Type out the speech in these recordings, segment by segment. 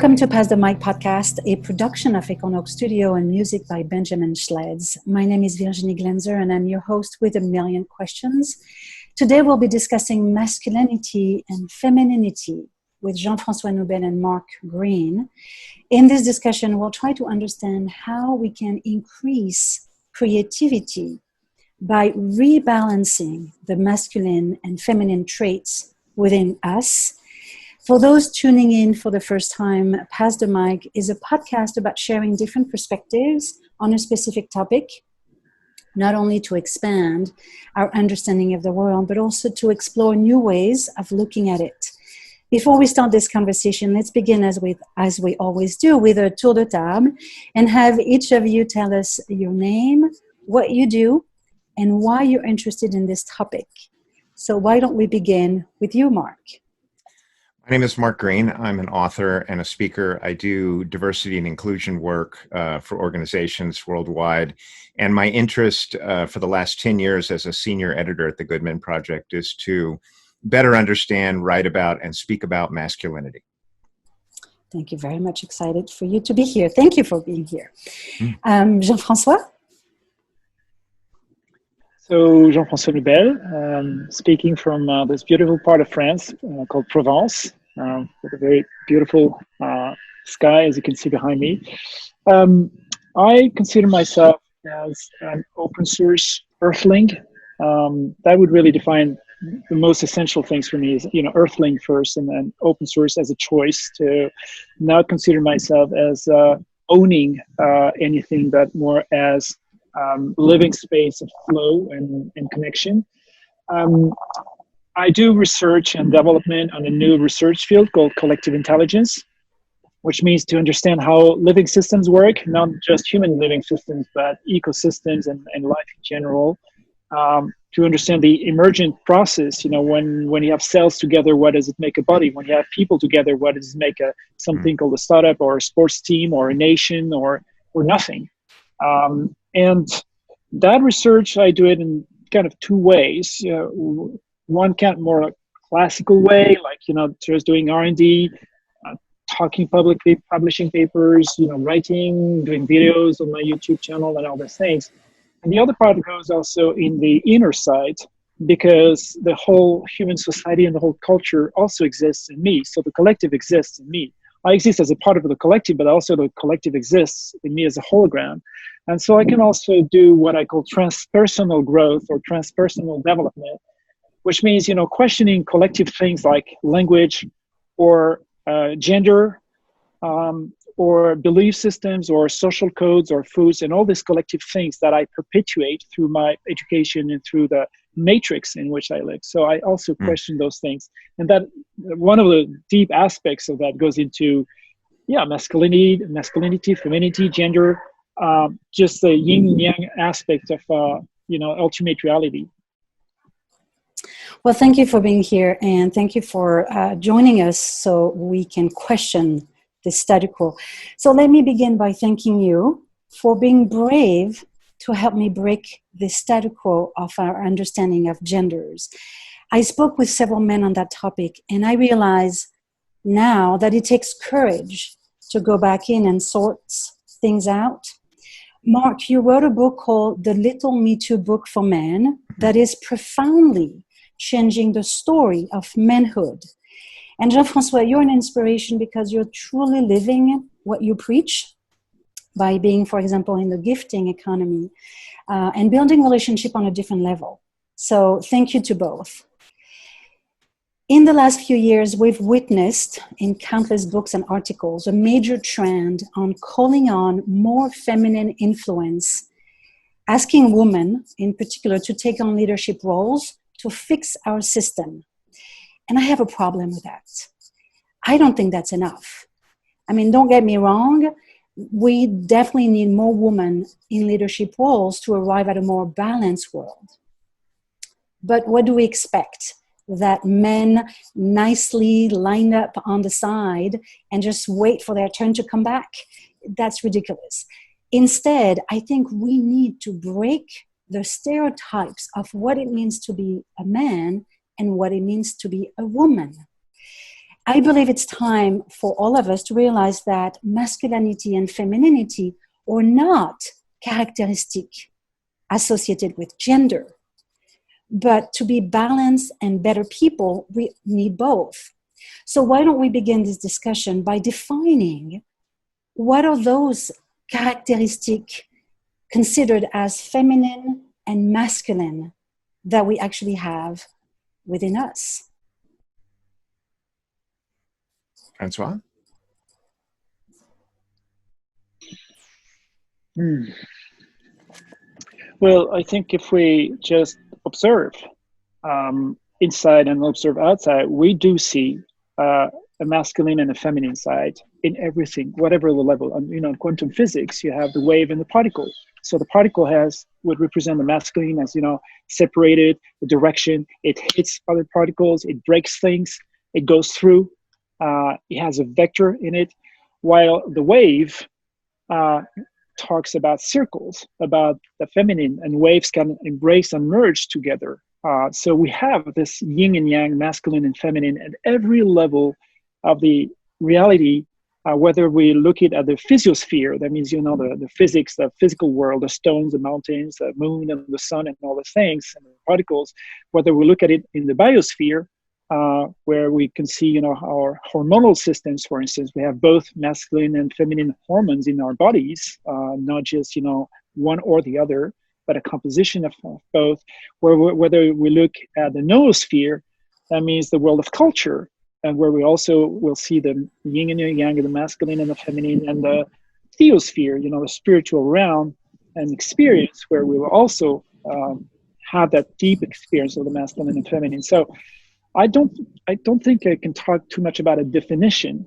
Welcome to Pass the Mic podcast, a production of Econox Studio and music by Benjamin Schleds. My name is Virginie Glenzer and I'm your host with a million questions. Today we'll be discussing masculinity and femininity with Jean-François Noubel and Mark Green. In this discussion, we'll try to understand how we can increase creativity by rebalancing the masculine and feminine traits within us. For those tuning in for the first time, Pass the Mic is a podcast about sharing different perspectives on a specific topic, not only to expand our understanding of the world, but also to explore new ways of looking at it. Before we start this conversation, let's begin as we always do with a tour de table and have each of you tell us your name, what you do, and why you're interested in this topic. So why don't we begin with you, Mark? My name is Mark Green. I'm an author and a speaker. I do diversity and inclusion work for organizations worldwide. And my interest for the last 10 years as a senior editor at the Good Men Project is to better understand, write about, and speak about masculinity. Thank you very much. Excited for you to be here. Thank you for being here. Jean-François? So, Jean-François Noubel, speaking from this beautiful part of France called Provence, with a very beautiful sky, as you can see behind me. I consider myself as an open source earthling. That would really define the most essential things for me is, earthling first, and then open source as a choice to not consider myself as owning anything, but more as living space of flow and connection. I do research and development on a new research field called collective intelligence, which means to understand how living systems work, not just human living systems, but ecosystems and life in general. To understand the emergent process, when you have cells together, what does it make a body? When you have people together, what does it make something called a startup or a sports team or a nation or nothing? And that research, I do it in kind of two ways. One kind of more classical way, like, just doing R&D, talking publicly, publishing papers, writing, doing videos on my YouTube channel and all those things. And the other part goes also in the inner side, because the whole human society and the whole culture also exists in me. So the collective exists in me. I exist as a part of the collective, but also the collective exists in me as a hologram. And so I can also do what I call transpersonal growth or transpersonal development, which means, questioning collective things like language or gender or belief systems or social codes or foods and all these collective things that I perpetuate through my education and through the matrix in which I live. So I also question those things. And that one of the deep aspects of that goes into, masculinity, femininity, gender, just the yin and yang aspect of, ultimate reality. Well, thank you for being here and thank you for joining us so we can question the status quo. So let me begin by thanking you for being brave to help me break the status quo of our understanding of genders. I spoke with several men on that topic, and I realize now that it takes courage to go back in and sort things out. Mark, you wrote a book called The Little Me Too Book for Men that is profoundly changing the story of manhood. And Jean-François, you're an inspiration because you're truly living what you preach by being, for example, in the gifting economy and building relationship on a different level. So thank you to both. In the last few years, we've witnessed in countless books and articles a major trend on calling on more feminine influence, asking women in particular to take on leadership roles to fix our system. And I have a problem with that. I don't think that's enough. I mean, don't get me wrong. We definitely need more women in leadership roles to arrive at a more balanced world. But what do we expect? That men nicely line up on the side and just wait for their turn to come back? That's ridiculous. Instead, I think we need to break the stereotypes of what it means to be a man and what it means to be a woman. I believe it's time for all of us to realize that masculinity and femininity are not characteristic associated with gender. But to be balanced and better people, we need both. So why don't we begin this discussion by defining what are those characteristics considered as feminine and masculine that we actually have within us? Francois? Well, I think if we just observe inside and observe outside, we do see a masculine and a feminine side in everything, whatever the level. And in quantum physics, you have the wave and the particle. So the particle would represent the masculine as separated, the direction. It hits other particles, it breaks things, it goes through. It has a vector in it, while the wave talks about circles, about the feminine, and waves can embrace and merge together. So we have this yin and yang, masculine and feminine, at every level of the reality, whether we look at the physiosphere, that means, the physics, the physical world, the stones, the mountains, the moon and the sun and all the things, and the particles, whether we look at it in the biosphere, where we can see, our hormonal systems, for instance, we have both masculine and feminine hormones in our bodies, not just, one or the other, but a composition of both. Whether we look at the noosphere, that means the world of culture, and where we also will see the yin and the yang, the masculine and the feminine, and the theosphere, the spiritual realm and experience, where we will also have that deep experience of the masculine and feminine. So I don't think I can talk too much about a definition,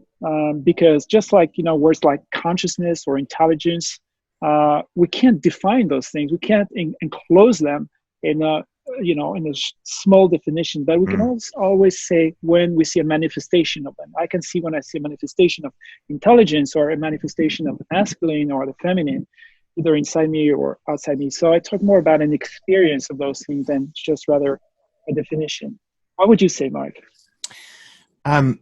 because just like, words like consciousness or intelligence, we can't define those things. We can't enclose them in a small definition, but we can always say when we see a manifestation of them. I can see when I see a manifestation of intelligence or a manifestation of the masculine or the feminine, either inside me or outside me. So I talk more about an experience of those things than just rather a definition. What would you say, Mark? A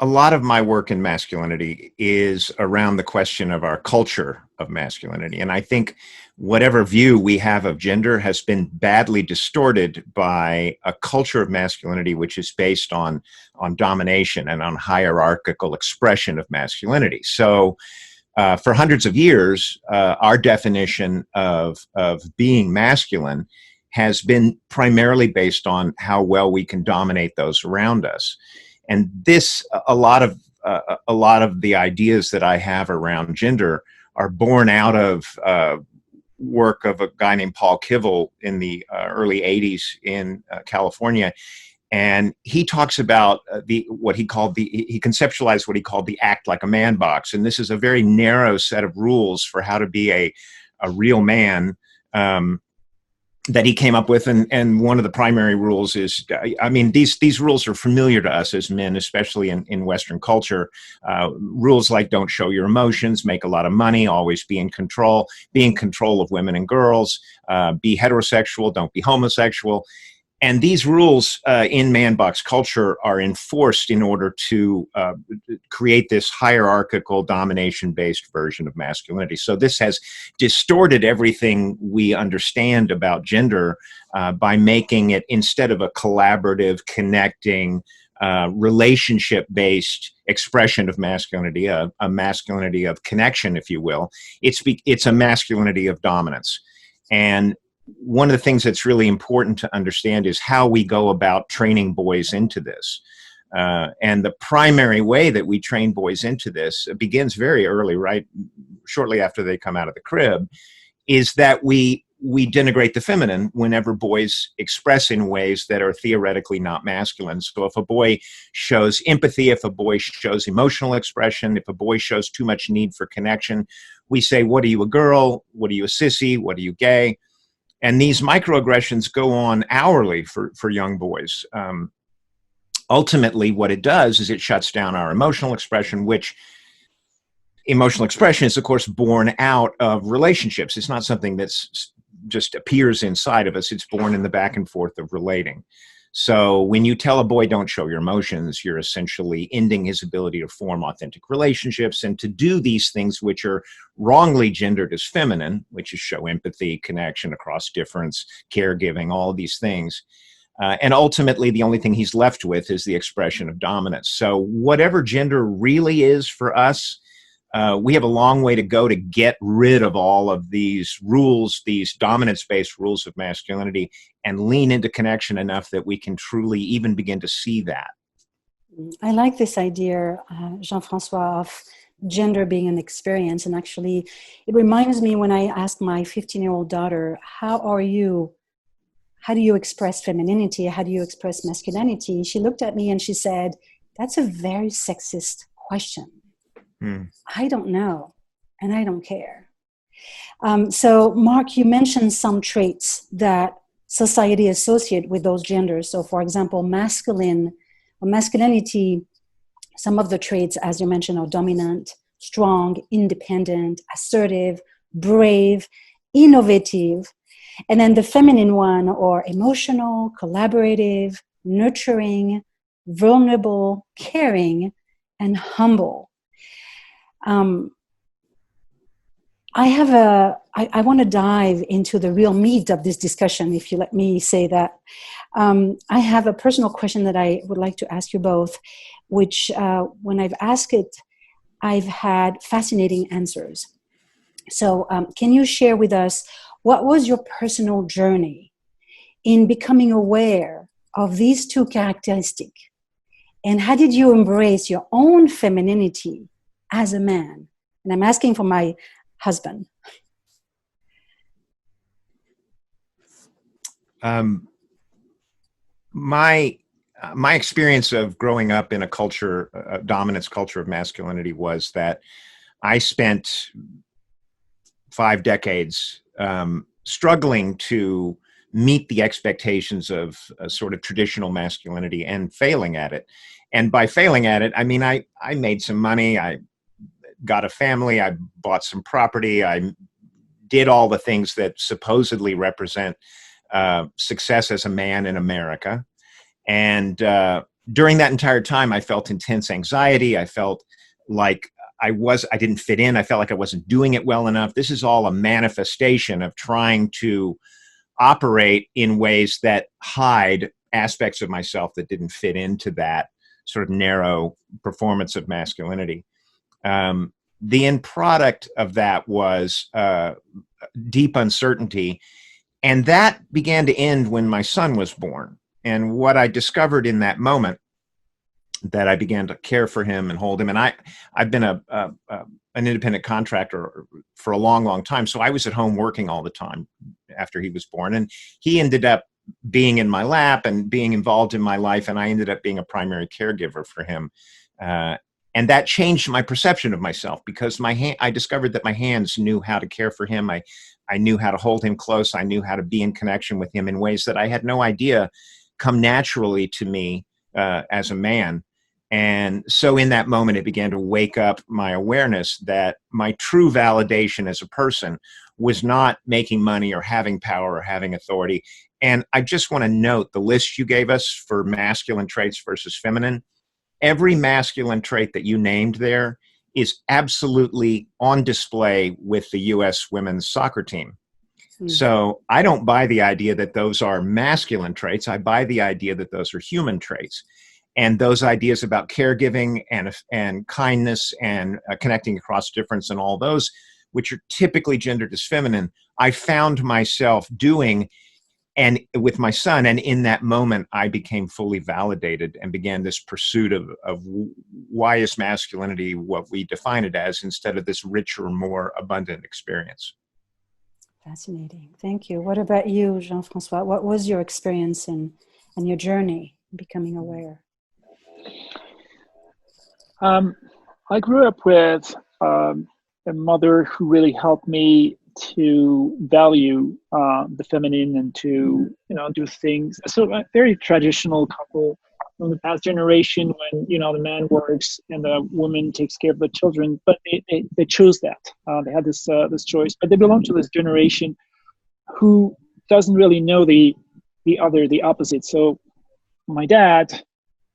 lot of my work in masculinity is around the question of our culture of masculinity. And I think whatever view we have of gender has been badly distorted by a culture of masculinity, which is based on domination and on hierarchical expression of masculinity. So for hundreds of years, our definition of being masculine has been primarily based on how well we can dominate those around us. And this, a lot of the ideas that I have around gender are born out of work of a guy named Paul Kivel in the early 80s in California. And he talks about he conceptualized what he called the act like a man box. And this is a very narrow set of rules for how to be a real man, that he came up with. And one of the primary rules is, these rules are familiar to us as men, especially in Western culture. Rules like don't show your emotions, make a lot of money, always be in control of women and girls, be heterosexual, don't be homosexual. And these rules in man box culture are enforced in order to create this hierarchical domination-based version of masculinity. So this has distorted everything we understand about gender by making it, instead of a collaborative, connecting, relationship-based expression of masculinity, a masculinity of connection, if you will, it's a masculinity of dominance. And one of the things that's really important to understand is how we go about training boys into this. And the primary way that we train boys into this begins very early, right? Shortly after they come out of the crib, is that we denigrate the feminine whenever boys express in ways that are theoretically not masculine. So if a boy shows empathy, if a boy shows emotional expression, if a boy shows too much need for connection, we say, what are you, a girl? What are you, a sissy? What are you, gay? And these microaggressions go on hourly for young boys. Ultimately, what it does is it shuts down our emotional expression, which emotional expression is, of course, born out of relationships. It's not something that's just appears inside of us. It's born in the back and forth of relating. So when you tell a boy don't show your emotions, you're essentially ending his ability to form authentic relationships and to do these things which are wrongly gendered as feminine, which is show empathy, connection across difference, caregiving, all of these things. And ultimately, the only thing he's left with is the expression of dominance. So whatever gender really is for us, we have a long way to go to get rid of all of these rules, these dominance-based rules of masculinity, and lean into connection enough that we can truly even begin to see that. I like this idea, Jean-Francois, of gender being an experience. And actually, it reminds me when I asked my 15-year-old daughter, how do you express femininity? How do you express masculinity? She looked at me and she said, that's a very sexist question. I don't know, and I don't care. So, Mark, you mentioned some traits that society associate with those genders. So, for example, masculinity, some of the traits, as you mentioned, are dominant, strong, independent, assertive, brave, innovative. And then the feminine one are emotional, collaborative, nurturing, vulnerable, caring, and humble. I want to dive into the real meat of this discussion, if you let me say that. I have a personal question that I would like to ask you both, which when I've asked it, I've had fascinating answers. So can you share with us, what was your personal journey in becoming aware of these two characteristics? And how did you embrace your own femininity as a man? And I'm asking for my husband. My experience of growing up in a culture, a dominance culture of masculinity, was that I spent 5 decades struggling to meet the expectations of a sort of traditional masculinity and failing at it. And by failing at it, I mean, I made some money, I got a family, I bought some property, I did all the things that supposedly represent success as a man in America. And during that entire time, I felt intense anxiety. I felt like I didn't fit in. I felt like I wasn't doing it well enough. This is all a manifestation of trying to operate in ways that hide aspects of myself that didn't fit into that sort of narrow performance of masculinity. The end product of that was deep uncertainty. And that began to end when my son was born. And what I discovered in that moment, that I began to care for him and hold him. And I've been an independent contractor for a long, long time. So I was at home working all the time after he was born. And he ended up being in my lap and being involved in my life. And I ended up being a primary caregiver for him. And that changed my perception of myself, because I discovered that my hands knew how to care for him. I knew how to hold him close. I knew how to be in connection with him in ways that I had no idea come naturally to me as a man. And so in that moment, it began to wake up my awareness that my true validation as a person was not making money or having power or having authority. And I just want to note the list you gave us for masculine traits versus feminine. Every masculine trait that you named there is absolutely on display with the U.S. women's soccer team. Mm-hmm. So I don't buy the idea that those are masculine traits. I buy the idea that those are human traits. And those ideas about caregiving and kindness and connecting across difference and all those, which are typically gendered as feminine, I found myself doing and with my son. And in that moment, I became fully validated and began this pursuit of why is masculinity what we define it as, instead of this richer, more abundant experience. Fascinating. Thank you. What about you, Jean-Francois? What was your experience and your journey in becoming aware? I grew up with a mother who really helped me to value the feminine and to do things. So a very traditional couple from the past generation, when the man works and the woman takes care of the children, but they chose that. They had this choice, but they belong to this generation who doesn't really know the opposite. So my dad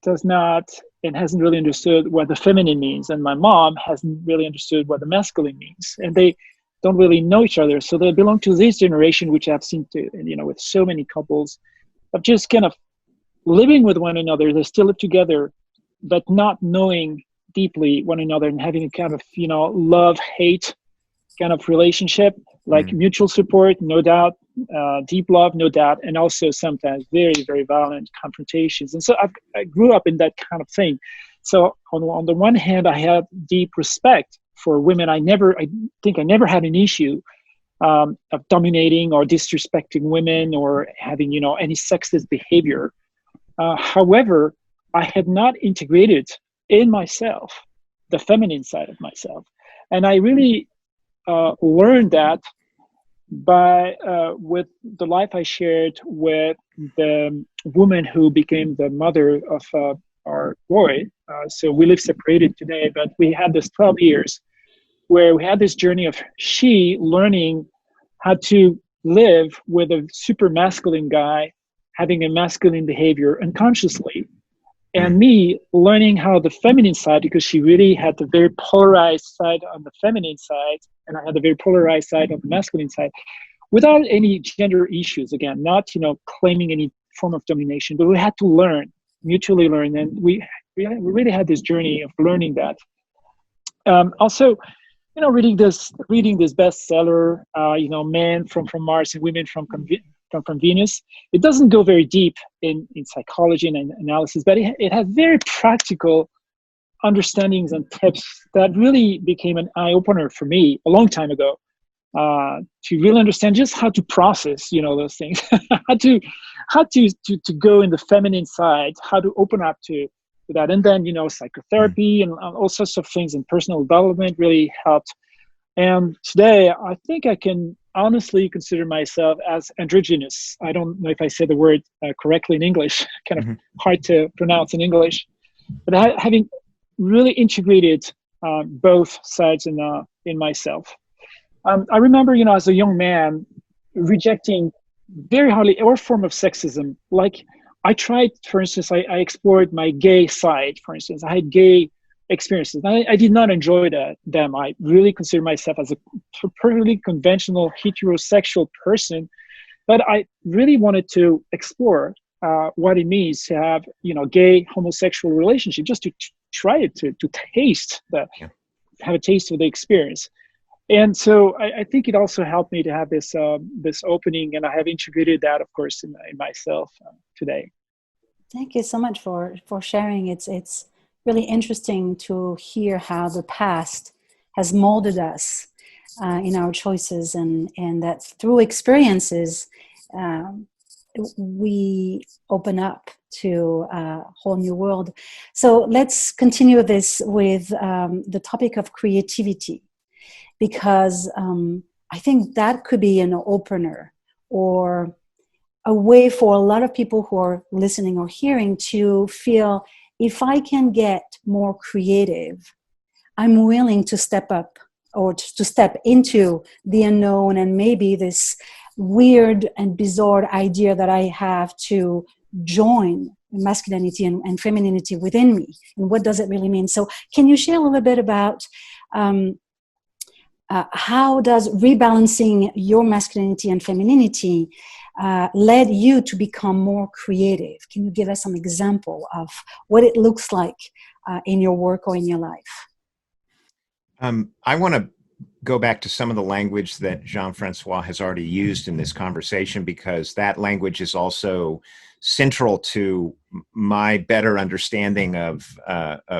does not and hasn't really understood what the feminine means, and my mom hasn't really understood what the masculine means, and they don't really know each other. So they belong to this generation, which I've seen to, with so many couples of just kind of living with one another. They still live together, but not knowing deeply one another and having a kind of, love, hate kind of relationship, like mutual support, no doubt, deep love, no doubt, and also sometimes very, very violent confrontations. And so I grew up in that kind of thing. So on the one hand, I had deep respect for women. I think I never had an issue of dominating or disrespecting women or having, any sexist behavior. However, I had not integrated in myself the feminine side of myself. And I really learned that by with the life I shared with the woman who became the mother of our boy. So we live separated today, but we had this 12 years where we had this journey of she learning how to live with a super masculine guy having a masculine behavior unconsciously, and me learning how the feminine side, because she really had the very polarized side on the feminine side, and I had the very polarized side on the masculine side, without any gender issues. Again, not claiming any form of domination, but we had to learn, mutually learn, and we really had this journey of learning that. Also, reading this bestseller, Men from Mars and Women from Venus. It doesn't go very deep in psychology and analysis, but it has very practical understandings and tips that really became an eye-opener for me a long time ago, to really understand just how to process, those things, how to go in the feminine side, how to open up to that. And then, psychotherapy and all sorts of things and personal development really helped. And today, I think I can honestly consider myself as androgynous. I don't know if I say the word correctly in English, kind of hard to pronounce in English, but having really integrated both sides in myself. I remember, as a young man, rejecting very hardly any form of sexism. Like I tried, for instance, I explored my gay side, for instance. I had gay experiences. I did not enjoy them. I really consider myself as a perfectly conventional heterosexual person, but I really wanted to explore what it means to have, gay homosexual relationship, just to try it, to taste have a taste of the experience. And so I think it also helped me to have this opening, and I have integrated that, of course, in myself today. Thank you so much for sharing. It's really interesting to hear how the past has molded us in our choices, and that through experiences we open up to a whole new world. So let's continue this with the topic of creativity, because I think that could be an opener or a way for a lot of people who are listening or hearing to feel, if I can get more creative, I'm willing to step up or to step into the unknown and maybe this weird and bizarre idea that I have to join masculinity and femininity within me. And what does it really mean? So can you share a little bit about how does rebalancing your masculinity and femininity led you to become more creative? Can you give us some example of what it looks like in your work or in your life? I want to go back to some of the language that Jean-Francois has already used in this conversation, because that language is also central to my better understanding of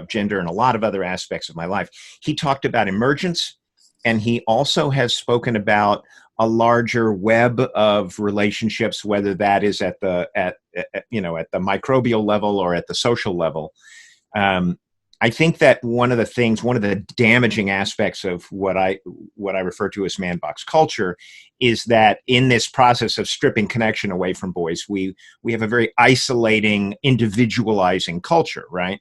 gender and a lot of other aspects of my life. He talked about emergence, and he also has spoken about a larger web of relationships, whether that is at the microbial level or at the social level. I think that one of the damaging aspects of what I refer to as man box culture is that in this process of stripping connection away from boys, we have a very isolating, individualizing culture, right?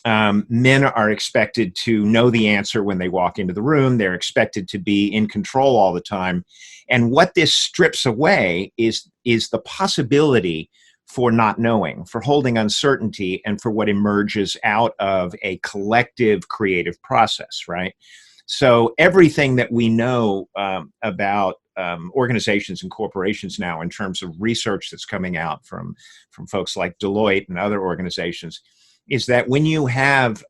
Men are expected to know the answer when they walk into the room. They're expected to be in control all the time. And what this strips away is the possibility for not knowing, for holding uncertainty, and for what emerges out of a collective creative process, right? So everything that we know about organizations and corporations now in terms of research that's coming out from folks like Deloitte and other organizations is that when you have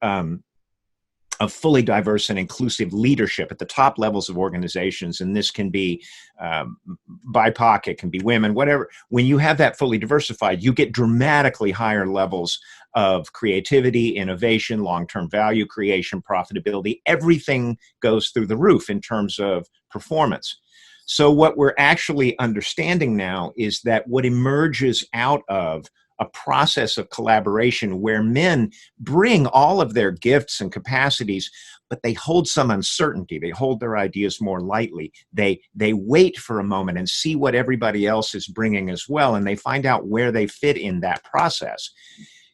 a fully diverse and inclusive leadership at the top levels of organizations, and this can be BIPOC, it can be women, whatever. When you have that fully diversified, you get dramatically higher levels of creativity, innovation, long-term value creation, profitability. Everything goes through the roof in terms of performance. So what we're actually understanding now is that what emerges out of a process of collaboration where men bring all of their gifts and capacities, but they hold some uncertainty. They hold their ideas more lightly. They wait for a moment and see what everybody else is bringing as well, and they find out where they fit in that process.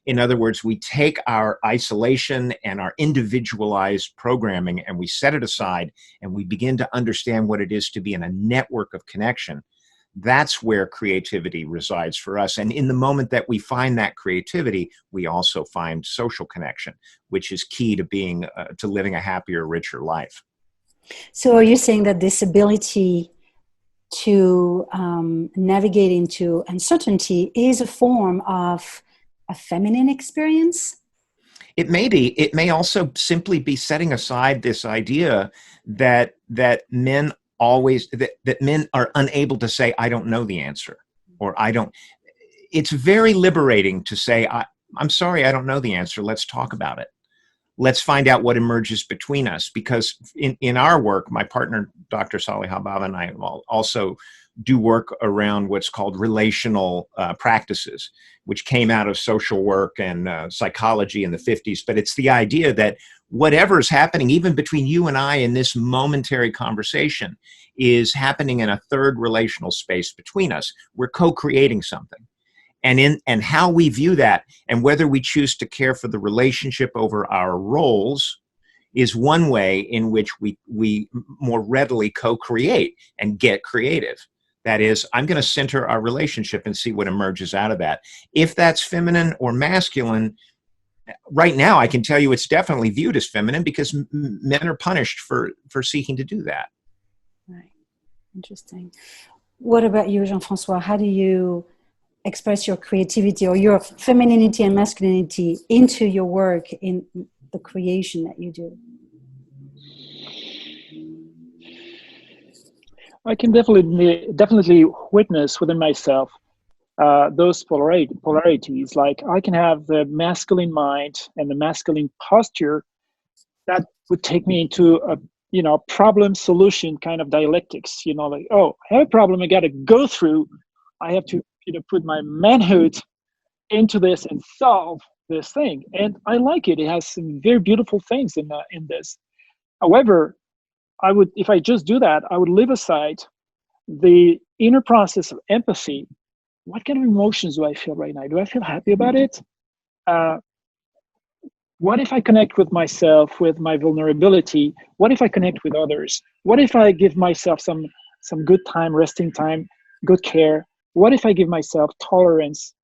In other words, we take our isolation and our individualized programming and we set it aside and we begin to understand what it is to be in a network of connection. That's where creativity resides for us. And in the moment that we find that creativity, we also find social connection, which is key to being, to living a happier, richer life. So are you saying that this ability to navigate into uncertainty is a form of a feminine experience? It may be. It may also simply be setting aside this idea that men always, that men are unable to say, I don't know the answer, or I don't. It's very liberating to say, I'm sorry, I don't know the answer. Let's talk about it. Let's find out what emerges between us. Because in our work, my partner, Dr. Salih Habab, and I also do work around what's called relational practices, which came out of social work and psychology in the 50s. But it's the idea that whatever's happening, even between you and I in this momentary conversation, is happening in a third relational space between us. We're co-creating something. And how we view that and whether we choose to care for the relationship over our roles is one way in which we more readily co-create and get creative. That is, I'm going to center our relationship and see what emerges out of that. If that's feminine or masculine, right now I can tell you it's definitely viewed as feminine because men are punished for seeking to do that. Right. Interesting. What about you, Jean-François? How do you express your creativity or your femininity and masculinity into your work in the creation that you do? I can definitely witness within myself those polarities. Like I can have the masculine mind and the masculine posture that would take me into a problem solution kind of dialectics. Like, oh, I have a problem I got to go through. I have to put my manhood into this and solve this thing. And I like it. It has some very beautiful things in this. However, if I just do that, I would leave aside the inner process of empathy. What kind of emotions do I feel right now? Do I feel happy about it? What if I connect with myself, with my vulnerability? What if I connect with others? What if I give myself some good time, resting time, good care? What if I give myself tolerance,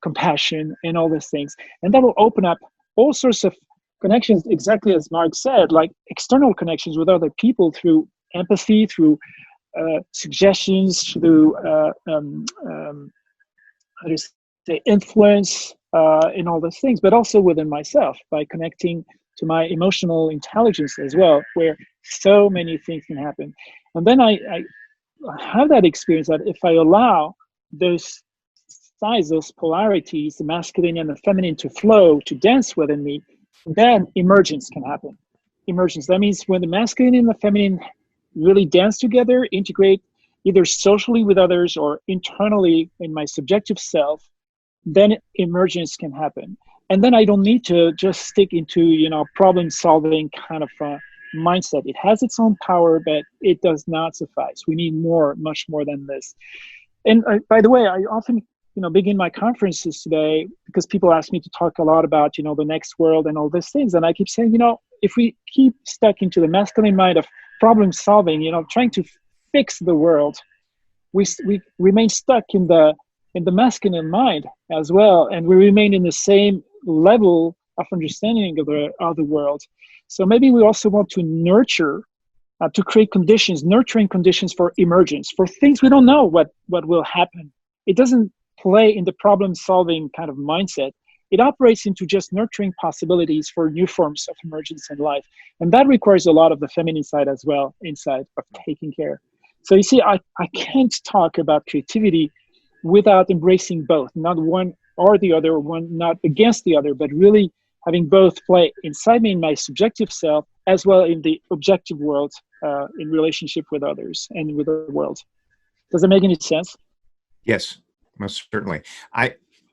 compassion, and all these things? And that will open up all sorts of connections, exactly as Mark said, like external connections with other people through empathy, through suggestions, through influence, and all those things, but also within myself by connecting to my emotional intelligence as well, where so many things can happen. And then I have that experience that if I allow those sides, those polarities, the masculine and the feminine to flow, to dance within me, then emergence can happen. Emergence, that means when the masculine and the feminine really dance together, integrate either socially with others or internally in my subjective self, then emergence can happen. And then I don't need to just stick into, problem solving kind of mindset. It has its own power, but it does not suffice. We need more, much more than this. And by the way, I often begin my conferences today because people ask me to talk a lot about, the next world and all these things. And I keep saying, if we keep stuck into the masculine mind of problem solving, trying to fix the world, we remain stuck in the in the masculine mind as well, and we remain in the same level of understanding of the world. So maybe we also want to nurture, to create conditions, nurturing conditions for emergence, for things we don't know what will happen. It doesn't play in the problem-solving kind of mindset. It operates into just nurturing possibilities for new forms of emergence in life. And that requires a lot of the feminine side as well, inside of taking care. So you see, I can't talk about creativity without embracing both, not one or the other, one not against the other, but really having both play inside me in my subjective self, as well in the objective world, in relationship with others and with the world. Does that make any sense? Yes, most certainly.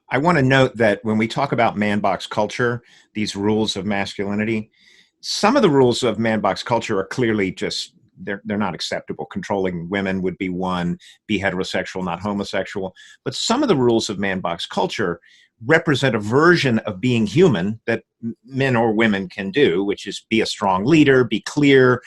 I want to note that when we talk about man box culture, these rules of masculinity, some of the rules of man box culture are clearly just, they're not acceptable. Controlling women would be one, be heterosexual, not homosexual. But some of the rules of man box culture represent a version of being human that men or women can do, which is be a strong leader, be clear,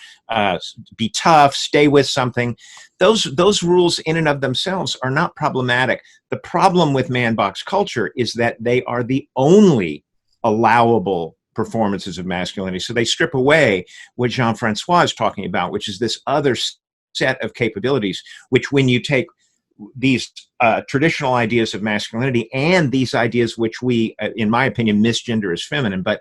be tough, stay with something. Those rules in and of themselves are not problematic. The problem with man box culture is that they are the only allowable performances of masculinity. So they strip away what Jean-Francois is talking about, which is this other set of capabilities, which when you take these traditional ideas of masculinity and these ideas which we, in my opinion, misgender as feminine, but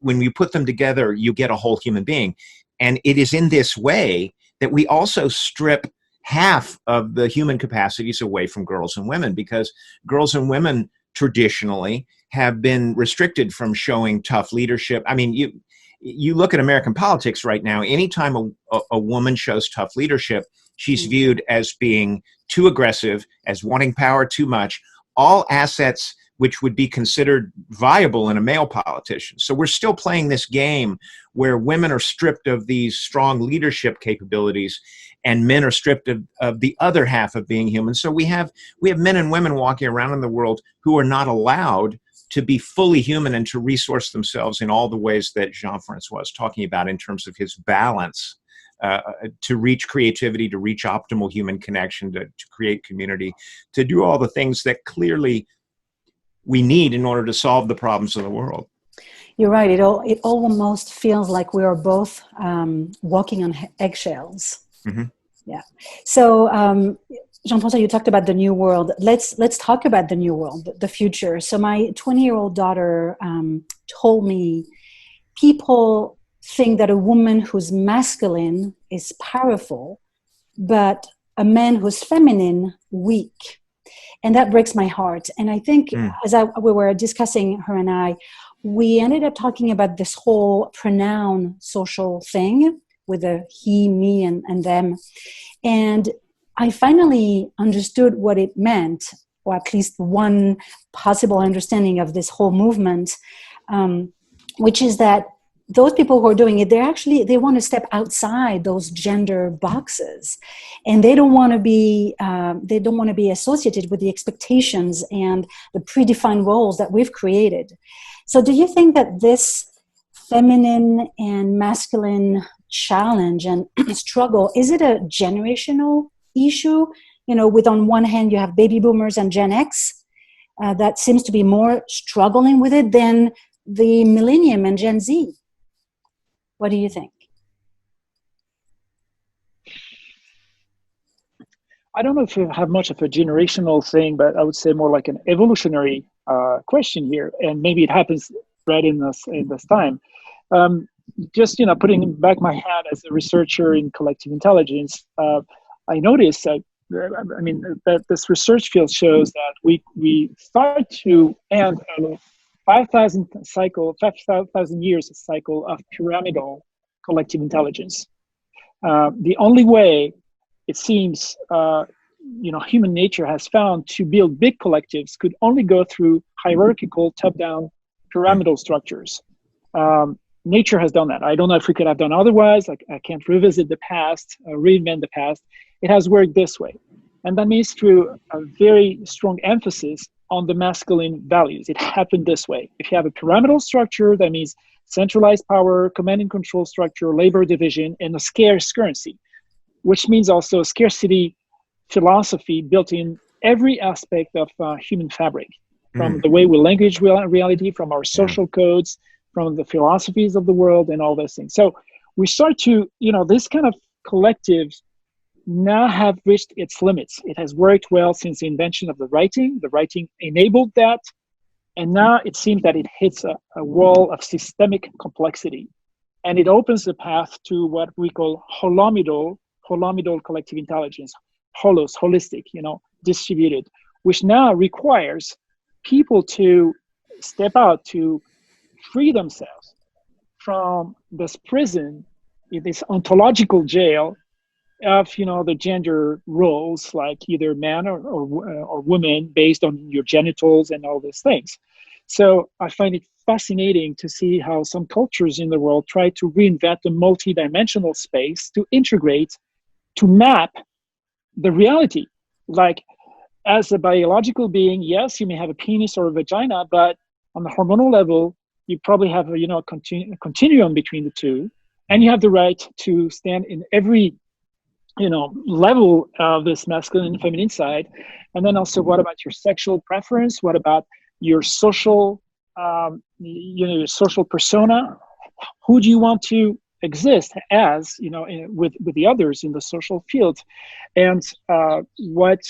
when you put them together, you get a whole human being. And it is in this way that we also strip half of the human capacities away from girls and women, because girls and women traditionally have been restricted from showing tough leadership. I mean, you look at American politics right now, anytime a woman shows tough leadership, she's viewed as being too aggressive, as wanting power too much, all assets which would be considered viable in a male politician. So we're still playing this game where women are stripped of these strong leadership capabilities and men are stripped of the other half of being human. So we have men and women walking around in the world who are not allowed to be fully human and to resource themselves in all the ways that Jean-Francois was talking about in terms of his balance, to reach creativity, to reach optimal human connection, to create community, to do all the things that clearly we need in order to solve the problems of the world. You're right. It almost feels like we are both walking on eggshells. Mm-hmm. Yeah. So, Jean-François, you talked about the new world. Let's talk about the new world, the future. So my 20-year-old daughter told me people think that a woman who's masculine is powerful, but a man who's feminine, weak. And that breaks my heart. And I think as we were discussing, her and I, we ended up talking about this whole pronoun social thing with the he, me, and them. And I finally understood what it meant, or at least one possible understanding of this whole movement, which is that those people who are doing it, they want to step outside those gender boxes, and they don't want to be associated with the expectations and the predefined roles that we've created. So do you think that this feminine and masculine challenge and struggle, is it a generational issue? With on one hand you have baby boomers and Gen X that seems to be more struggling with it than the millennium and Gen Z. What do you think? I don't know if you have much of a generational thing, but I would say more like an evolutionary question here, and maybe it happens right in this time. Just putting back my hat as a researcher in collective intelligence, I noticed that that this research field shows that we start to end 5,000 years cycle of pyramidal collective intelligence. The only way, it seems, human nature has found to build big collectives could only go through hierarchical top-down pyramidal structures. Nature has done that. I don't know if we could have done otherwise. I can't revisit the past, reinvent the past. It has worked this way. And that means through a very strong emphasis on the masculine values. It happened this way. If you have a pyramidal structure, that means centralized power, command and control structure, labor division, and a scarce currency, which means also a scarcity philosophy built in every aspect of human fabric, from the way we language reality, from our social codes, from the philosophies of the world, and all those things. So we start to, this kind of collective now have reached its limits. It has worked well since the invention of the writing. The writing enabled that. And now it seems that it hits a wall of systemic complexity. And it opens the path to what we call holomidal collective intelligence, holistic, distributed, which now requires people to step out to free themselves from this prison, this ontological jail of the gender roles, like either man or woman, based on your genitals and all these things. So I find it fascinating to see how some cultures in the world try to reinvent a multi-dimensional space to integrate, to map the reality. Like, as a biological being, yes, you may have a penis or a vagina, but on the hormonal level, you probably have a continuum between the two, and you have the right to stand in every level of this masculine and feminine side. And then also, what about your sexual preference? What about your social, your social persona? Who do you want to exist as, with the others in the social field? And what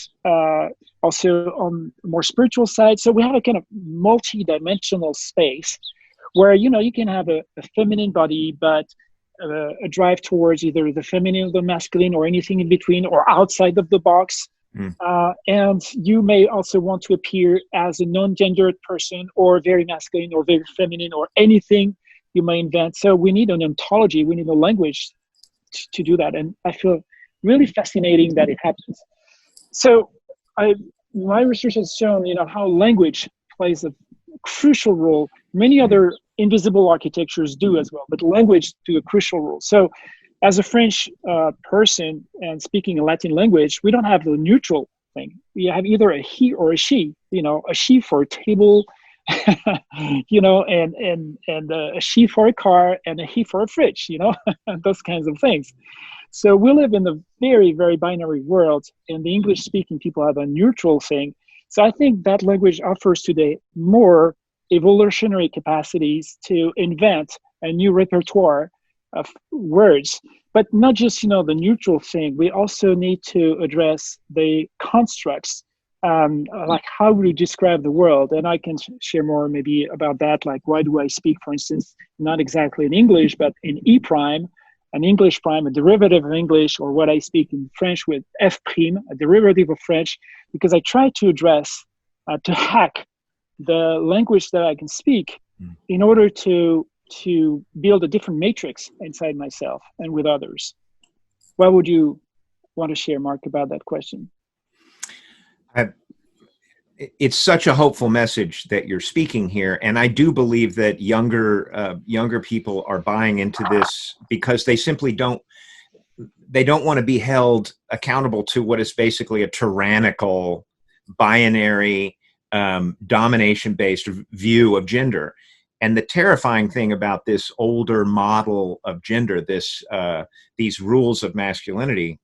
also on the more spiritual side. So we have a kind of multi-dimensional space where, you can have a feminine body, but a drive towards either the feminine or the masculine or anything in between or outside of the box. And you may also want to appear as a non-gendered person or very masculine or very feminine or anything you may invent. So we need an ontology, we need a language to do that. And I feel really fascinating that it happens. So my research has shown, how language plays a crucial role. Many other invisible architectures do as well, but language do a crucial role. So as a French person and speaking a Latin language, we don't have the neutral thing. We have either a he or a she, a she for a table, and a she for a car and a he for a fridge, those kinds of things. So we live in a very, very binary world, and the English-speaking people have a neutral thing. So I think that language offers today more evolutionary capacities to invent a new repertoire of words, but not just, the neutral thing. We also need to address the constructs, like how we describe the world. And I can share more maybe about that. Like, why do I speak, for instance, not exactly in English, but in E prime, an English prime, a derivative of English, or what I speak in French with F prime, a derivative of French, because I try to address, to hack the language that I can speak in order to build a different matrix inside myself and with others. What would you want to share, Mark, about that question? It's such a hopeful message that you're speaking here, and I do believe that younger people are buying into this because they simply don't want to be held accountable to what is basically a tyrannical, binary, domination-based view of gender. And the terrifying thing about this older model of gender, these rules of masculinity,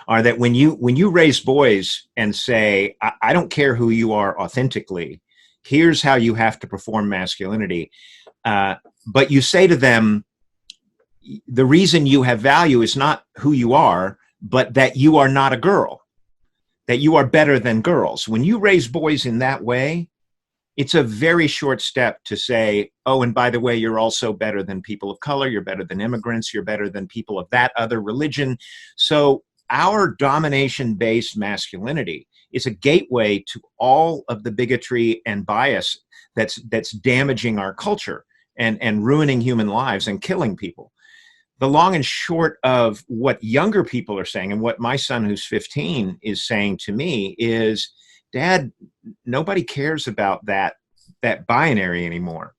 are that when you raise boys and say, I don't care who you are authentically, here's how you have to perform masculinity, but you say to them, the reason you have value is not who you are, but that you are not a girl, that you are better than girls. When you raise boys in that way, it's a very short step to say, oh, and by the way, you're also better than people of color, you're better than immigrants, you're better than people of that other religion. So our domination-based masculinity is a gateway to all of the bigotry and bias that's damaging our culture and ruining human lives and killing people. The long and short of what younger people are saying, and what my son who's 15 is saying to me, is, Dad, nobody cares about that binary anymore.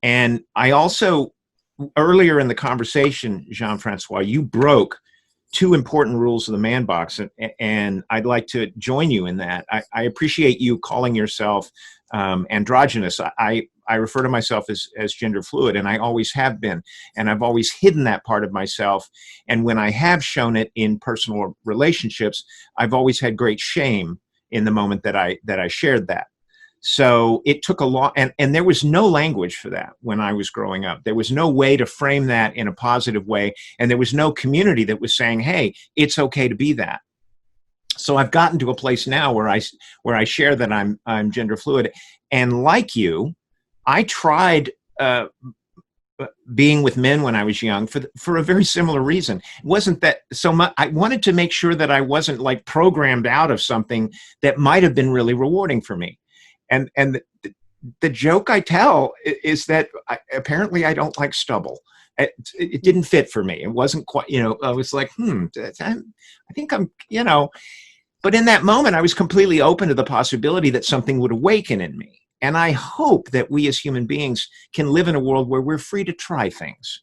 And I also, earlier in the conversation, Jean-Francois, you broke two important rules of the man box, and I'd like to join you in that. I appreciate you calling yourself androgynous. I I refer to myself as gender fluid, and I always have been. And I've always hidden that part of myself. And when I have shown it in personal relationships, I've always had great shame in the moment that I shared that. So it took a lot, and there was no language for that when I was growing up. There was no way to frame that in a positive way, and there was no community that was saying, hey, it's okay to be that. So I've gotten to a place now where I share that I'm gender fluid, and like you, I tried being with men when I was young for a very similar reason. It wasn't that so much. I wanted to make sure that I wasn't like programmed out of something that might have been really rewarding for me. And the joke I tell is that apparently I don't like stubble. It didn't fit for me. It wasn't quite, I was like, I think I'm, but in that moment, I was completely open to the possibility that something would awaken in me. And I hope that we as human beings can live in a world where we're free to try things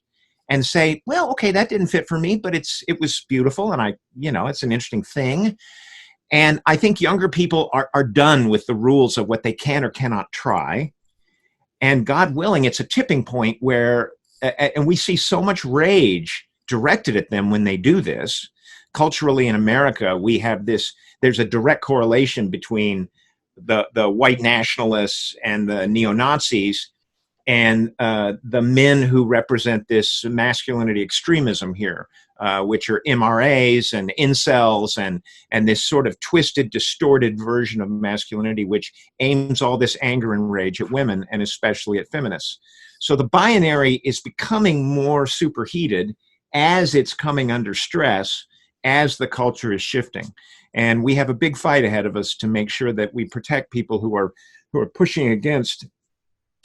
and say, well, okay, that didn't fit for me, but it was beautiful. And it's an interesting thing. And I think younger people are done with the rules of what they can or cannot try. And God willing, it's a tipping point where, and we see so much rage directed at them when they do this. Culturally in America, we have there's a direct correlation between the white nationalists and the neo-Nazis and the men who represent this masculinity extremism here, which are MRAs and incels and this sort of twisted, distorted version of masculinity, which aims all this anger and rage at women and especially at feminists. So the binary is becoming more superheated as it's coming under stress, as the culture is shifting. And we have a big fight ahead of us to make sure that we protect people who are pushing against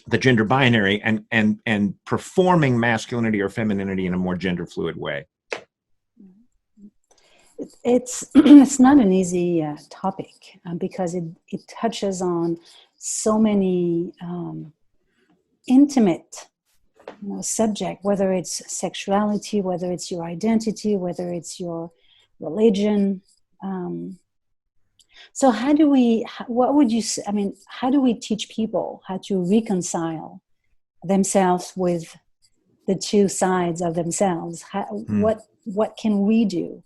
the gender binary and performing masculinity or femininity in a more gender fluid way. It's not an easy topic because it touches on so many intimate subject, whether it's sexuality, whether it's your identity, whether it's your religion. So what would you say, how do we teach people how to reconcile themselves with the two sides of themselves? What can we do?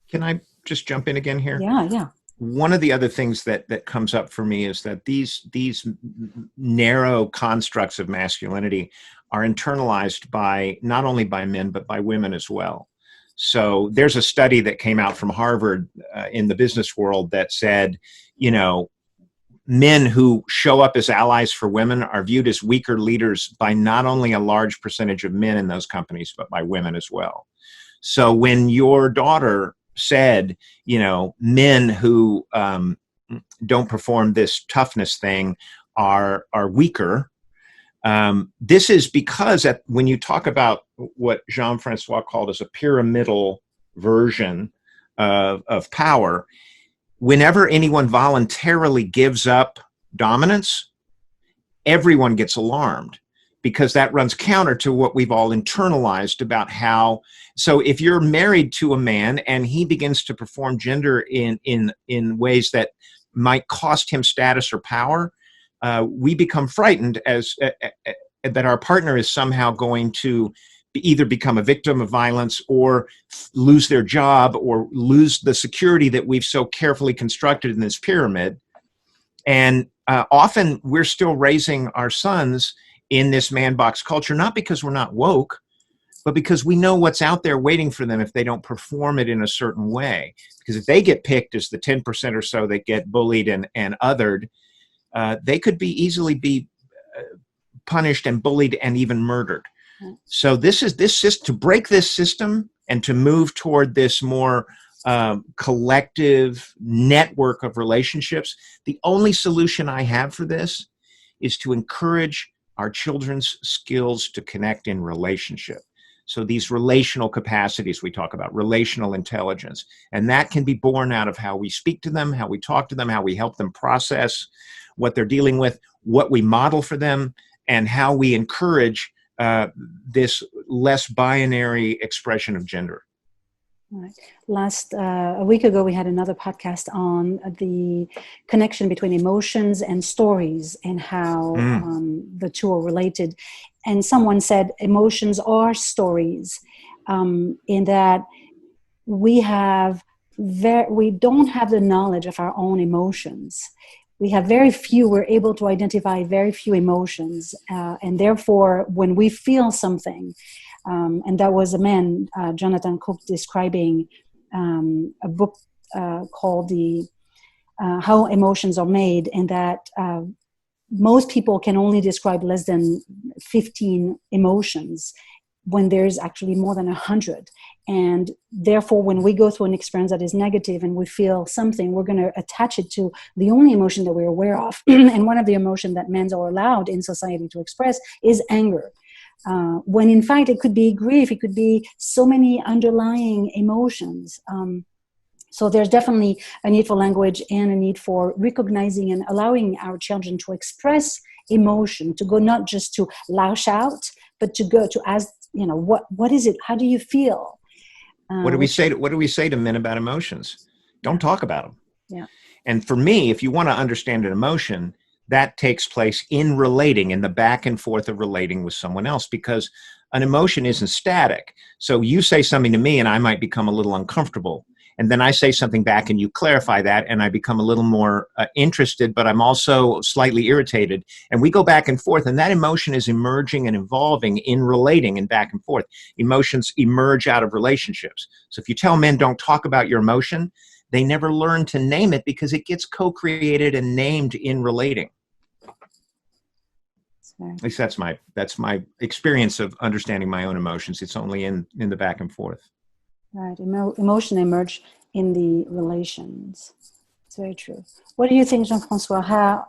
Can I just jump in again here? Yeah. One of the other things that comes up for me is that these narrow constructs of masculinity are internalized by not only by men, but by women as well. So there's a study that came out from Harvard in the business world that said, men who show up as allies for women are viewed as weaker leaders by not only a large percentage of men in those companies, but by women as well. So when your daughter said, men who don't perform this toughness thing are weaker, this is because when you talk about what Jean-Francois called as a pyramidal version of power, whenever anyone voluntarily gives up dominance, everyone gets alarmed because that runs counter to what we've all internalized about how. So if you're married to a man and he begins to perform gender in ways that might cost him status or power, we become frightened as that our partner is somehow going to either become a victim of violence or lose their job or lose the security that we've so carefully constructed in this pyramid. And often we're still raising our sons in this man box culture, not because we're not woke, but because we know what's out there waiting for them if they don't perform it in a certain way. Because if they get picked as the 10% or so that get bullied and othered, they could easily be punished and bullied and even murdered. So this is to break this system and to move toward this more collective network of relationships. The only solution I have for this is to encourage our children's skills to connect in relationship. So these relational capacities we talk about, relational intelligence, and that can be born out of how we speak to them, how we talk to them, how we help them process what they're dealing with, what we model for them, and how we encourage this less binary expression of gender. Right. A week ago, we had another podcast on the connection between emotions and stories and how the two are related. And someone said emotions are stories, in that we don't have the knowledge of our own emotions. We have we're able to identify very few emotions. And therefore, when we feel something, and that was a man, Jonathan Cook, describing a book called How Emotions Are Made, and that most people can only describe less than 15 emotions when there's actually more than 100. And therefore, when we go through an experience that is negative and we feel something, we're going to attach it to the only emotion that we're aware of. And one of the emotions that men are allowed in society to express is anger. When in fact it could be grief, it could be so many underlying emotions. So there's definitely a need for language and a need for recognizing and allowing our children to express emotion, to go not just to lash out, but to go to ask, what is it? How do you feel? What do we say to men about emotions? Don't talk about them. Yeah. And for me, if you want to understand an emotion, that takes place in relating, in the back and forth of relating with someone else, because an emotion isn't static. So you say something to me and I might become a little uncomfortable. And then I say something back and you clarify that and I become a little more interested, but I'm also slightly irritated. And we go back and forth, and that emotion is emerging and evolving in relating and back and forth. Emotions emerge out of relationships. So if you tell men don't talk about your emotion, they never learn to name it because it gets co-created and named in relating. At least that's my experience of understanding my own emotions. It's only in the back and forth. Right. Emotion emerge in the relations. It's very true. What do you think, Jean-François?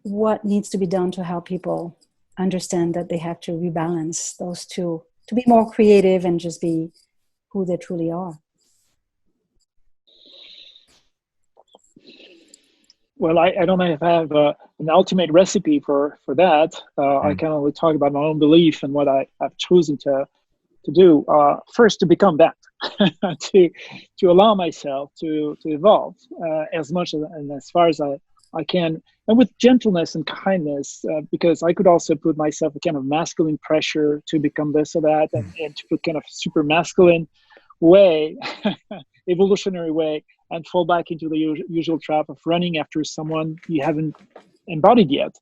What needs to be done to help people understand that they have to rebalance those two, to be more creative and just be who they truly are? Well, I don't know if I have an ultimate recipe for that. I can only talk about my own belief and what I've chosen to do. First, to become that, to allow myself to evolve as much and as far as I can, and with gentleness and kindness, because I could also put myself a kind of masculine pressure to become this or that, and to put kind of super masculine way, evolutionary way, and fall back into the usual trap of running after someone you haven't embodied yet.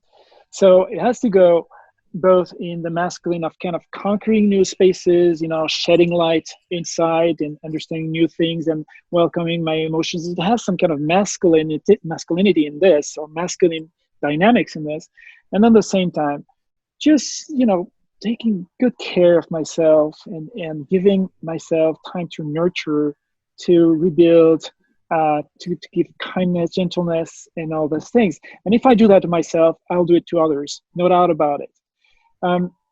So it has to go both in the masculine of kind of conquering new spaces, shedding light inside and understanding new things and welcoming my emotions. It has some kind of masculinity in this, or masculine dynamics in this. And at the same time, just, taking good care of myself and giving myself time to nurture, to rebuild, to give kindness, gentleness, and all those things. And if I do that to myself, I'll do it to others, no doubt about it.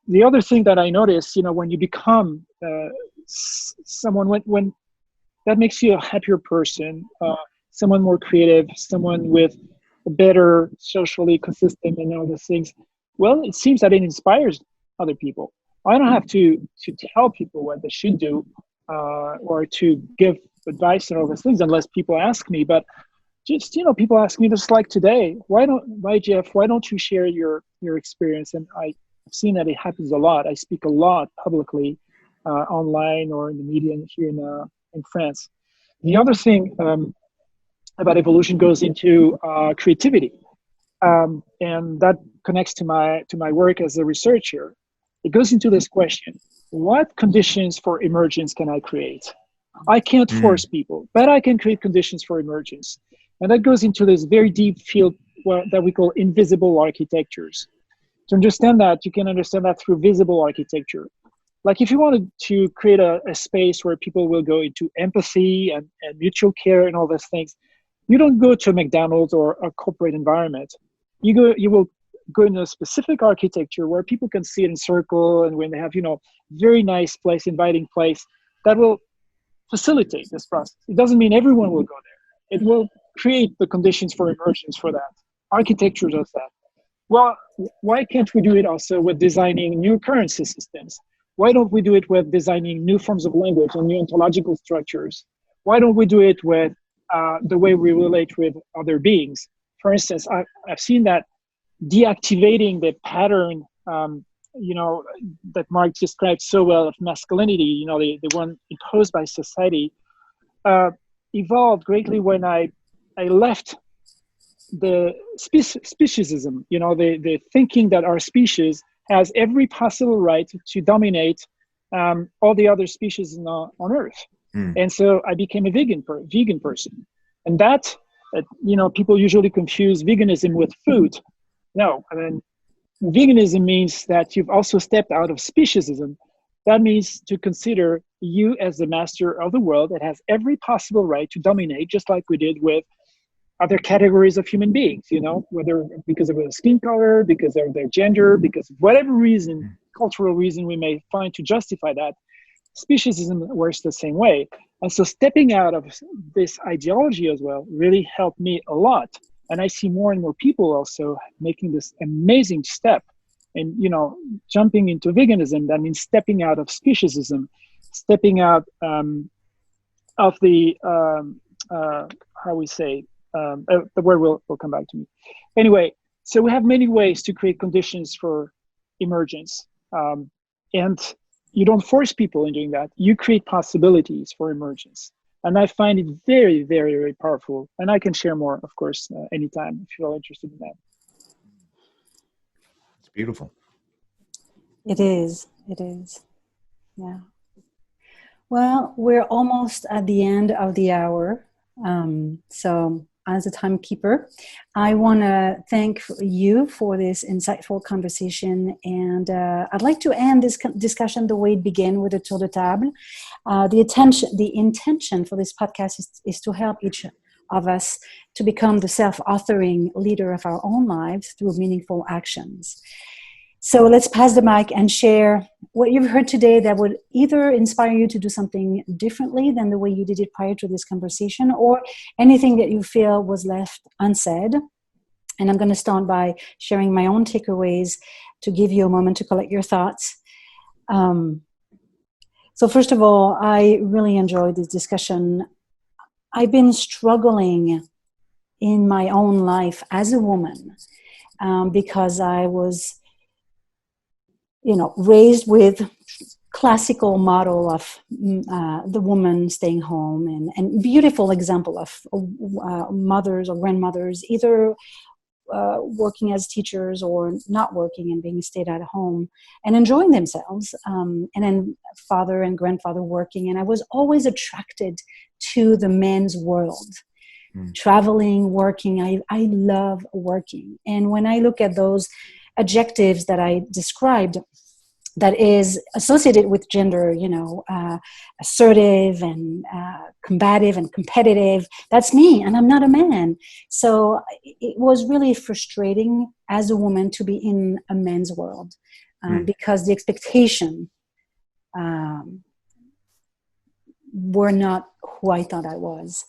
The other thing that I notice, when you become someone, when that makes you a happier person, someone more creative, someone with a better social ecosystem and all those things, well, it seems that it inspires other people. I don't have to tell people what they should do or to give advice and all those things unless people ask me. But just, people ask me, just like today, why Jeff, why don't you share your experience? And I've seen that it happens a lot. I speak a lot publicly online or in the media here in France. The other thing about evolution goes into creativity. And that connects to my work as a researcher. It goes into this question: what conditions for emergence can I create? I can't force people, but I can create conditions for emergence. And that goes into this very deep field that we call invisible architectures. To understand that, you can understand that through visible architecture. Like if you wanted to create a space where people will go into empathy and mutual care and all those things, you don't go to a McDonald's or a corporate environment. You will go in a specific architecture where people can sit in circle, and when they have, very nice place, inviting place, that will facilitate this process. It doesn't mean everyone will go there. It will create the conditions for emergence for that. Architecture does that. Well, why can't we do it also with designing new currency systems? Why don't we do it with designing new forms of language and new ontological structures? Why don't we do it with the way we relate with other beings? For instance, I've seen that deactivating the pattern, that Mark described so well of masculinity, the one imposed by society, evolved greatly when I left the speciesism, the thinking that our species has every possible right to dominate all the other species on Earth. And so I became a vegan person. And that, people usually confuse veganism with food. No, I mean, veganism means that you've also stepped out of speciesism. That means to consider you as the master of the world that has every possible right to dominate, just like we did with other categories of human beings, whether because of their skin color, because of their gender, because of whatever reason, cultural reason we may find to justify that. Speciesism works the same way. And so stepping out of this ideology as well really helped me a lot. And I see more and more people also making this amazing step and, jumping into veganism. That means stepping out of speciesism, stepping out of the, the word will come back to me. Anyway, so we have many ways to create conditions for emergence. And you don't force people in doing that. You create possibilities for emergence. And I find it very, very, very powerful. And I can share more, of course, anytime if you're all interested in that. It's beautiful. It is. Yeah. Well, we're almost at the end of the hour. So as a timekeeper, I want to thank you for this insightful conversation. And I'd like to end this discussion the way it began, with a tour de table. The intention for this podcast is to help each of us to become the self-authoring leader of our own lives through meaningful actions. So let's pass the mic and share what you've heard today that would either inspire you to do something differently than the way you did it prior to this conversation, or anything that you feel was left unsaid. And I'm going to start by sharing my own takeaways to give you a moment to collect your thoughts. So first of all, I really enjoyed this discussion. I've been struggling in my own life as a woman because I was raised with classical model of the woman staying home and beautiful example of mothers or grandmothers either working as teachers or not working and being stayed at home and enjoying themselves, and then father and grandfather working. And I was always attracted to the men's world. Traveling, working. I love working. And when I look at those adjectives that I described, that is associated with gender, assertive and combative and competitive. That's me, and I'm not a man. So it was really frustrating as a woman to be in a man's world because the expectation were not who I thought I was.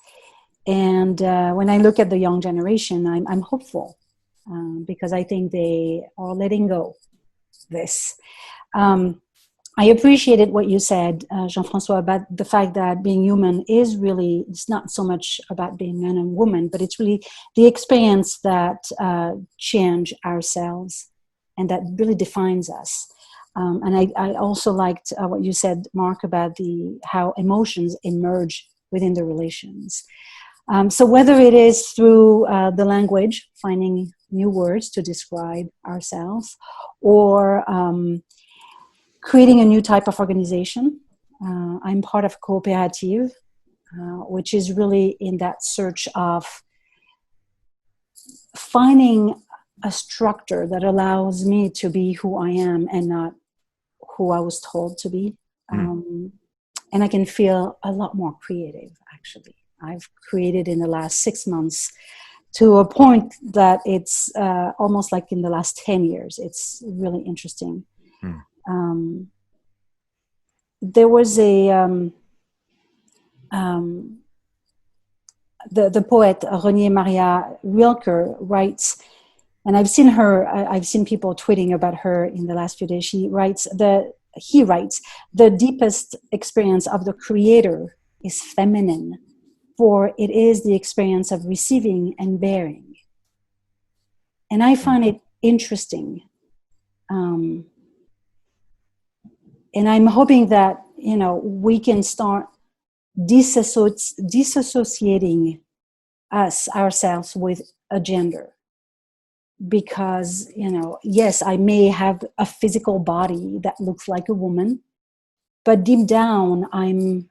And when I look at the young generation, I'm hopeful because I think they are letting go this. I appreciated what you said, Jean-François, about the fact that being human is really, it's not so much about being man and woman, but it's really the experience that change ourselves and that really defines us. And I also liked what you said, Mark, about how emotions emerge within the relations. So whether it is through the language, finding new words to describe ourselves, or creating a new type of organization. I'm part of a cooperative, which is really in that search of finding a structure that allows me to be who I am and not who I was told to be. And I can feel a lot more creative, actually. I've created in the last 6 months to a point that it's almost like in the last 10 years. It's really interesting. There was the poet Renée Maria Rilke writes, and I've seen people tweeting about her in the last few days. She writes that he writes, the deepest experience of the creator is feminine, for it is the experience of receiving and bearing. And I find it interesting. And I'm hoping that, we can start disassociating ourselves with a gender. Because, yes, I may have a physical body that looks like a woman, but deep down, I'm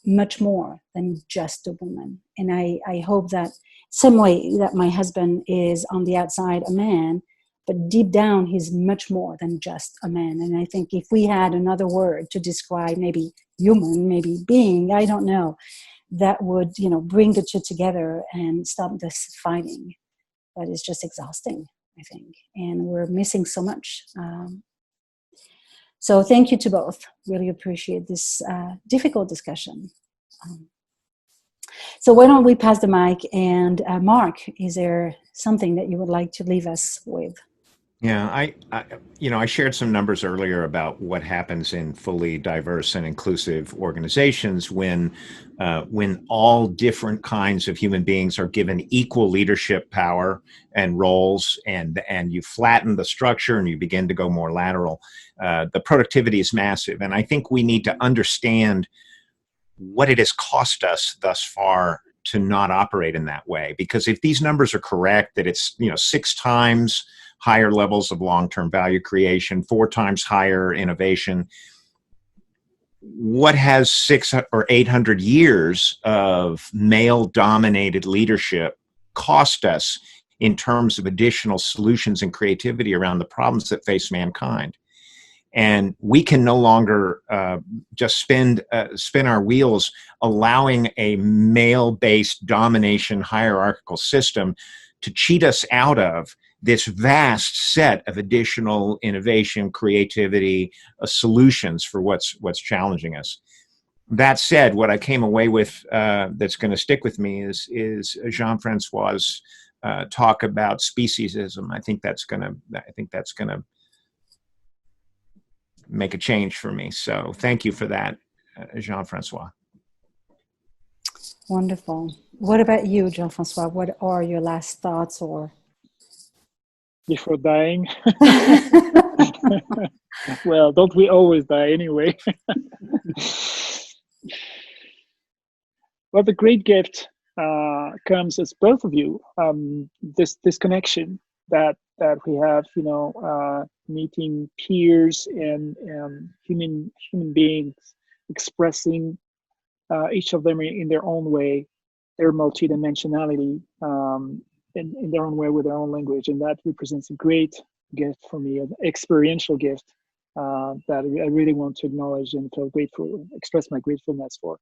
much more than just a woman. And I hope that some way that my husband is on the outside a man, but deep down, he's much more than just a man. And I think if we had another word to describe maybe human, maybe being, I don't know, that would, bring the two together and stop this fighting. That is just exhausting, I think. And we're missing so much. So thank you to both. Really appreciate this difficult discussion. So why don't we pass the mic, and Mark, is there something that you would like to leave us with? Yeah, I shared some numbers earlier about what happens in fully diverse and inclusive organizations when all different kinds of human beings are given equal leadership power and roles, and you flatten the structure and you begin to go more lateral. The productivity is massive, and I think we need to understand what it has cost us thus far to not operate in that way. Because if these numbers are correct, that it's 6 times higher levels of long-term value creation, 4 times higher innovation, what has 600 or 800 years of male-dominated leadership cost us in terms of additional solutions and creativity around the problems that face mankind? And we can no longer just spin our wheels allowing a male-based domination hierarchical system to cheat us out of this vast set of additional innovation, creativity, solutions for what's challenging us. That said, what I came away with that's going to stick with me is Jean-Francois's talk about speciesism. I think that's going to make a change for me. So thank you for that, Jean-Francois. Wonderful. What about you, Jean-Francois? What are your last thoughts or? Before dying? Well, don't we always die anyway? Well, the great gift comes as both of you. This connection that we have, meeting peers and human beings expressing each of them in their own way, their multidimensionality, in their own way with their own language, and that represents a great gift for me, an experiential gift that I really want to acknowledge and feel grateful, express my gratefulness for.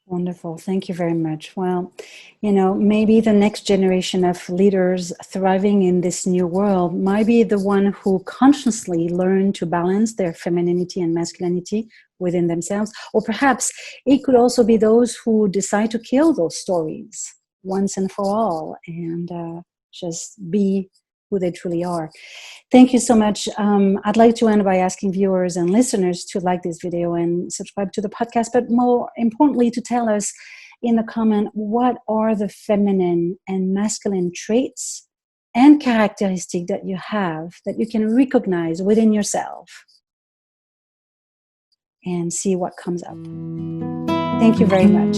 Wonderful. Thank you very much. Well, maybe the next generation of leaders thriving in this new world might be the one who consciously learn to balance their femininity and masculinity within themselves. Or perhaps it could also be those who decide to kill those stories once and for all and just be who they truly are. Thank you so much. I'd like to end by asking viewers and listeners to like this video and subscribe to the podcast, but more importantly, to tell us in the comment, what are the feminine and masculine traits and characteristics that you have that you can recognize within yourself and see what comes up. Thank you very much.